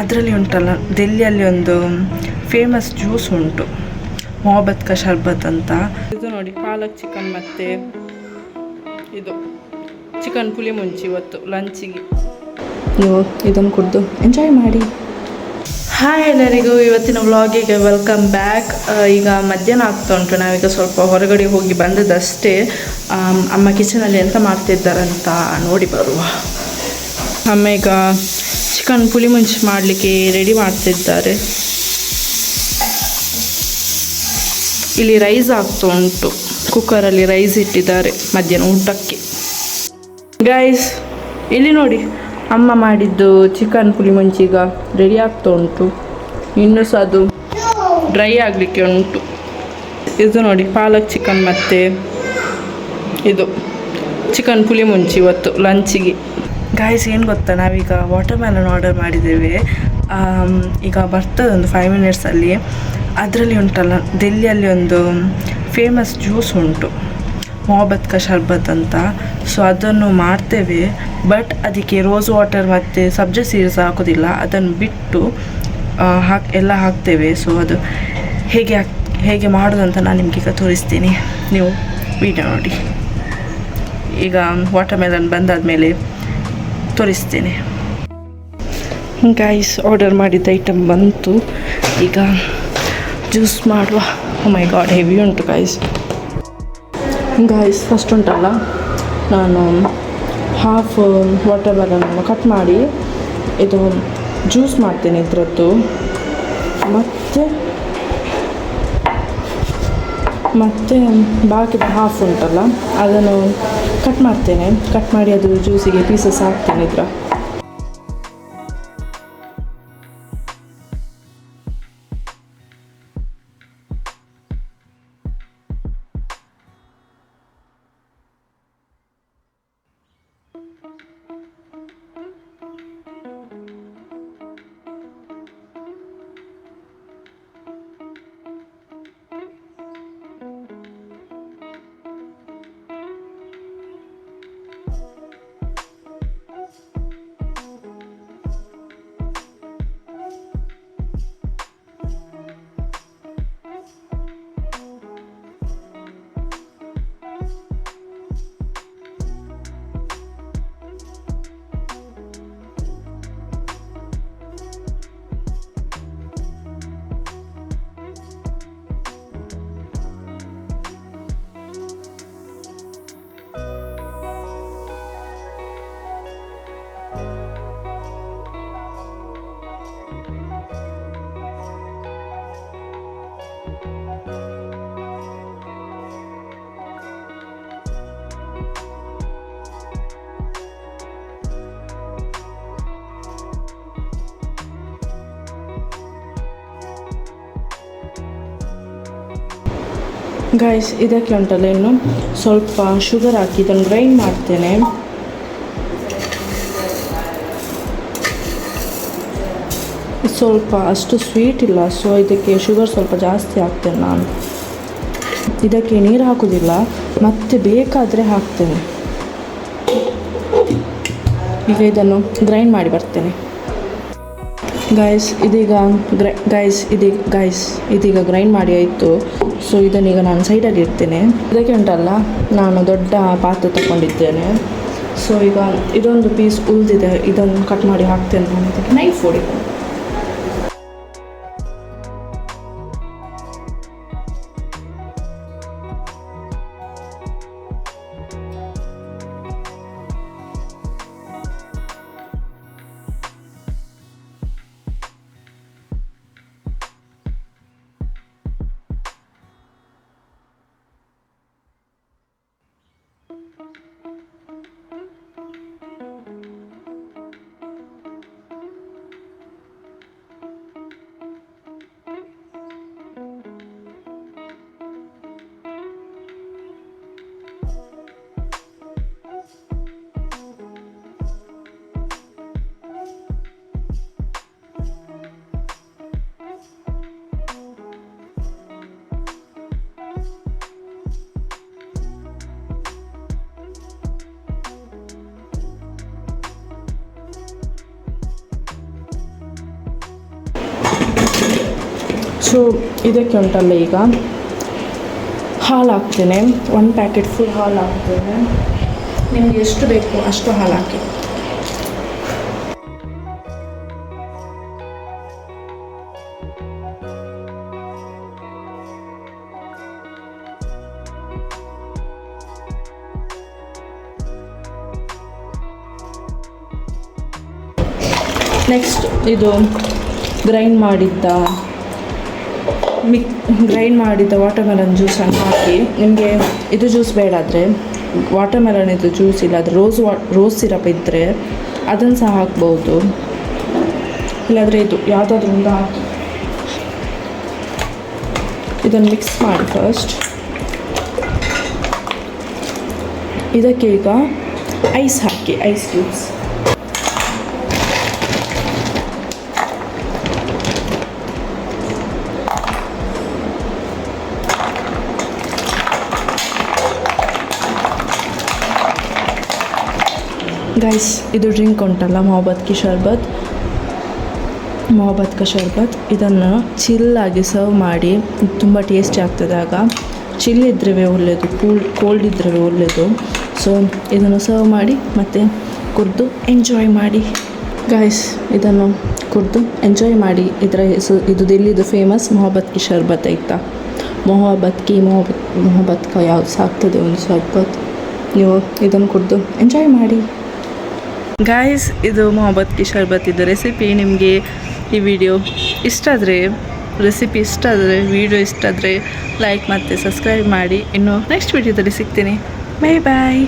ಅದರಲ್ಲಿ ಉಂಟಲ್ಲ, ಡೆಲ್ಲಿಯಲ್ಲಿ ಒಂದು ಫೇಮಸ್ ಜ್ಯೂಸ್ ಉಂಟು, ಮೊಹಬ್ಬತ್ ಕಾ ಶರ್ಬತ್ ಅಂತ. ಇದು ನೋಡಿ, ಪಾಲಕ್ ಚಿಕನ್ ಮತ್ತು ಇದು ಚಿಕನ್ ಪುಲಿ ಮುಂಚಿ ಇವತ್ತು ಲಂಚಿಗೆ. ನೀವು ಇದನ್ನು ಕುಡಿದು ಎಂಜಾಯ್ ಮಾಡಿ. ಹಾಯ್ ಎಲ್ಲರಿಗೂ, ಇವತ್ತಿನ ವ್ಲಾಗಿಗೆ ವೆಲ್ಕಮ್ ಬ್ಯಾಕ್. ಈಗ ಮಧ್ಯಾಹ್ನ ಆಗ್ತಾ ಉಂಟು. ನಾವೀಗ ಸ್ವಲ್ಪ ಹೊರಗಡೆ ಹೋಗಿ ಬಂದದಷ್ಟೇ. ಅಮ್ಮ ಕಿಚನಲ್ಲಿ ಎಂತ ಮಾಡ್ತಿದ್ದಾರಂತ ನೋಡಿ ಬರುವ. ಅಮ್ಮ ಈಗ ಚಿಕನ್ ಪುಲಿ ಮುಂಚಿ ಮಾಡಲಿಕ್ಕೆ ರೆಡಿ ಮಾಡ್ತಿದ್ದಾರೆ. ಇಲ್ಲಿ ರೈಸ್ ಆಗ್ತಾ ಉಂಟು, ಕುಕ್ಕರಲ್ಲಿ ರೈಸ್ ಇಟ್ಟಿದ್ದಾರೆ ಮಧ್ಯಾಹ್ನ ಊಟಕ್ಕೆ. ಗೈಸ್ ಇಲ್ಲಿ ನೋಡಿ, ಅಮ್ಮ ಮಾಡಿದ್ದು ಚಿಕನ್ ಪುಲಿ ಮುಂಚಿ ಈಗ ರೆಡಿ ಆಗ್ತಾ ಉಂಟು. ಇನ್ನೂ ಸಹ ಅದು ಡ್ರೈ ಆಗಲಿಕ್ಕೆ ಉಂಟು. ಇದು ನೋಡಿ, ಪಾಲಕ್ ಚಿಕನ್ ಮತ್ತು ಇದು ಚಿಕನ್ ಪುಲಿ ಮುಂಚಿ ಇವತ್ತು ಲಂಚಿಗೆ. ಗಾಯ್ಸ್ ಏನು ಗೊತ್ತಾ, ನಾವೀಗ ವಾಟರ್ ಮೆಲನ್ ಆರ್ಡರ್ ಮಾಡಿದ್ದೇವೆ. ಈಗ ಬರ್ತದೆ ಒಂದು 5 ಮಿನಿಟ್ಸಲ್ಲಿ. ಅದರಲ್ಲಿ ಉಂಟಲ್ಲ, ಡೆಲ್ಲಿಯಲ್ಲಿ ಒಂದು ಫೇಮಸ್ ಜ್ಯೂಸ್ ಉಂಟು, ಮೊಹಬ್ಬತ್ ಕಾ ಶರ್ಬತ್ ಅಂತ. ಸೊ ಅದನ್ನು ಮಾಡ್ತೇವೆ, ಬಟ್ ಅದಕ್ಕೆ ರೋಸ್ ವಾಟರ್ ಮತ್ತು ಸಬ್ಜಾ ಸೀಡ್ಸ್ ಹಾಕೋದಿಲ್ಲ. ಅದನ್ನು ಬಿಟ್ಟು ಎಲ್ಲ ಹಾಕ್ತೇವೆ. ಸೊ ಅದು ಹೇಗೆ ಮಾಡೋದಂತ ನಾನು ನಿಮಗೀಗ ತೋರಿಸ್ತೀನಿ, ನೀವು ವಿಡಿಯೋ ನೋಡಿ. ಈಗ ವಾಟರ್ ಮೆಲನ್ ಬಂದಾದಮೇಲೆ ತೋರಿಸ್ತೇನೆ. ಗೈಸ್ ಆರ್ಡರ್ ಮಾಡಿದ್ದ ಐಟಮ್ ಬಂತು, ಈಗ ಜ್ಯೂಸ್ ಮಾಡುವ. ಓ ಮೈ ಗಾಡ್, ಹೆವಿ ಉಂಟು ಗೈಸ್. ಫಸ್ಟ್ ಉಂಟಲ್ಲ, ನಾನು ಹಾಫ್ ವಾಟರ್ ಮೆಲನನ್ನು ಕಟ್ ಮಾಡಿ ಇದು ಜ್ಯೂಸ್ ಮಾಡ್ತೇನೆ ಇದರದ್ದು. ಮತ್ತು ಬಾಕಿದ ಹಾಫ್ ಉಂಟಲ್ಲ, ಅದನ್ನು ಕಟ್ ಮಾಡ್ತೇನೆ. ಕಟ್ ಮಾಡಿ ಅದು ಜ್ಯೂಸಿಗೆ ಪೀಸಸ್ ಹಾಕ್ತೇನೆ ಇದರ. ಗೈಸ್ ಇದಕ್ಕೆ ಉಂಟಲ್ಲ, ಇನ್ನು ಸ್ವಲ್ಪ ಶುಗರ್ ಹಾಕಿ ಇದನ್ನು ಗ್ರೈಂಡ್ ಮಾಡ್ತೇನೆ. ಸ್ವಲ್ಪ ಅಷ್ಟು ಸ್ವೀಟ್ ಇಲ್ಲ, ಸೊ ಇದಕ್ಕೆ ಶುಗರ್ ಸ್ವಲ್ಪ ಜಾಸ್ತಿ ಹಾಕ್ತೇನೆ ನಾನು. ಇದಕ್ಕೆ ನೀರು ಹಾಕೋದಿಲ್ಲ, ಮತ್ತೆ ಬೇಕಾದರೆ ಹಾಕ್ತೇನೆ. ಈಗ ಇದನ್ನು ಗ್ರೈಂಡ್ ಮಾಡಿ ಬರ್ತೇನೆ. ಇದೀಗ ಗ್ರೈಂಡ್ ಮಾಡಿ ಆಯಿತು. ಸೊ ಇದನ್ನೀಗ ನಾನು ಸೈಡಲ್ಲಿ ಇಡ್ತೇನೆ. ಇದಕ್ಕೆ ಉಂಟಲ್ಲ, ನಾನು ದೊಡ್ಡ ಪಾತ್ರೆ ತಗೊಂಡಿದ್ದೇನೆ. ಸೊ ಈಗ ಇದೊಂದು ಪೀಸ್ ಉಳಿದಿದೆ, ಇದನ್ನು ಕಟ್ ಮಾಡಿ ಹಾಕ್ತೇನೆ ನಾನು. ಇದಕ್ಕೆ ನೈಫ್ ಹೊಡಿತೇನೆ. ಸೊ ಇದಕ್ಕೆ ಉಂಟಲ್ಲ ಈಗ ಹಾಲು ಹಾಕ್ತೇನೆ. 1 ಪ್ಯಾಕೆಟ್ ಫುಲ್ ಹಾಲು ಹಾಕ್ತೇನೆ. ನಿಮಗೆ ಎಷ್ಟು ಬೇಕು ಅಷ್ಟು ಹಾಲು ಹಾಕಿ. ನೆಕ್ಸ್ಟ್ ಇದು ಗ್ರೈಂಡ್ ಮಾಡಿದ್ದ ವಾಟರ್ಮೆಲನ್ ಜ್ಯೂಸನ್ನು ಹಾಕಿ. ನಿಮಗೆ ಇದು ಜ್ಯೂಸ್ ಬೇಡಾದರೆ ವಾಟರ್ಮೆಲನ್ ಇದು ಜ್ಯೂಸ್ ಇಲ್ಲಾದರೆ ರೋಸ್ ಸಿರಪ್ ಇದ್ದರೆ ಅದನ್ನು ಸಹ ಹಾಕ್ಬೋದು. ಇಲ್ಲಾದರೆ ಇದು ಯಾವುದಾದ್ರೂ ಒಂದು ಹಾಕಿ ಇದನ್ನು ಮಿಕ್ಸ್ ಮಾಡಿ ಫಸ್ಟ್. ಇದಕ್ಕೆ ಈಗ ಐಸ್ ಹಾಕಿ, ಐಸ್ ಕ್ಯೂಬ್ಸ್. ಗೈಸ್ ಇದು ಡ್ರಿಂಕ್ ಉಂಟಲ್ಲ ಮೊಹಬ್ಬತ್ ಕಾ ಶರ್ಬತ್, ಇದನ್ನು ಚಿಲ್ಲಾಗಿ ಸರ್ವ್ ಮಾಡಿ. ತುಂಬ ಟೇಸ್ಟಿ ಆಗ್ತದೆ. ಆಗ ಚಿಲ್ ಇದ್ದರೆ ಒಳ್ಳೆಯದು, ಕೋಲ್ಡ್ ಇದ್ದರೆ ಒಳ್ಳೆಯದು. ಸೊ ಇದನ್ನು ಸರ್ವ್ ಮಾಡಿ ಮತ್ತು ಕುಡಿದು ಎಂಜಾಯ್ ಮಾಡಿ ಗೈಸ್. ಇದನ್ನು ಕುಡಿದು ಎಂಜಾಯ್ ಮಾಡಿ. ಇದರ ಹೆಸರು ಇದು ದಿಲ್ಲಿದು ಫೇಮಸ್ ಮೊಹಬ್ಬತ್ ಕಿ ಶರ್ಬತ್ ಆಯಿತಾ. ಮೊಹಬ್ಬತ್ ಕಾ ಯಾವುದು ಸಾಕ್ತದೆ ಒಂದು ಶರ್ಬತ್. ನೀವು ಇದನ್ನು ಕುಡಿದು ಎಂಜಾಯ್ ಮಾಡಿ ಗಾಯ್ಸ್. ಇದು ಮೊಹಬ್ಬತ್ ಕಿ ಶರ್ಬತ್ ಇದು ರೆಸಿಪಿ. ನಿಮಗೆ ಈ ವಿಡಿಯೋ ರೆಸಿಪಿ ಇಷ್ಟ ಆದರೆ ವಿಡಿಯೋ ಇಷ್ಟ ಆದರೆ ಲೈಕ್ ಮತ್ತು ಸಬ್ಸ್ಕ್ರೈಬ್ ಮಾಡಿ. ಇನ್ನು ನೆಕ್ಸ್ಟ್ ವಿಡಿಯೋದಲ್ಲಿ ಸಿಗ್ತೀನಿ. ಬಾಯ್ ಬಾಯ್.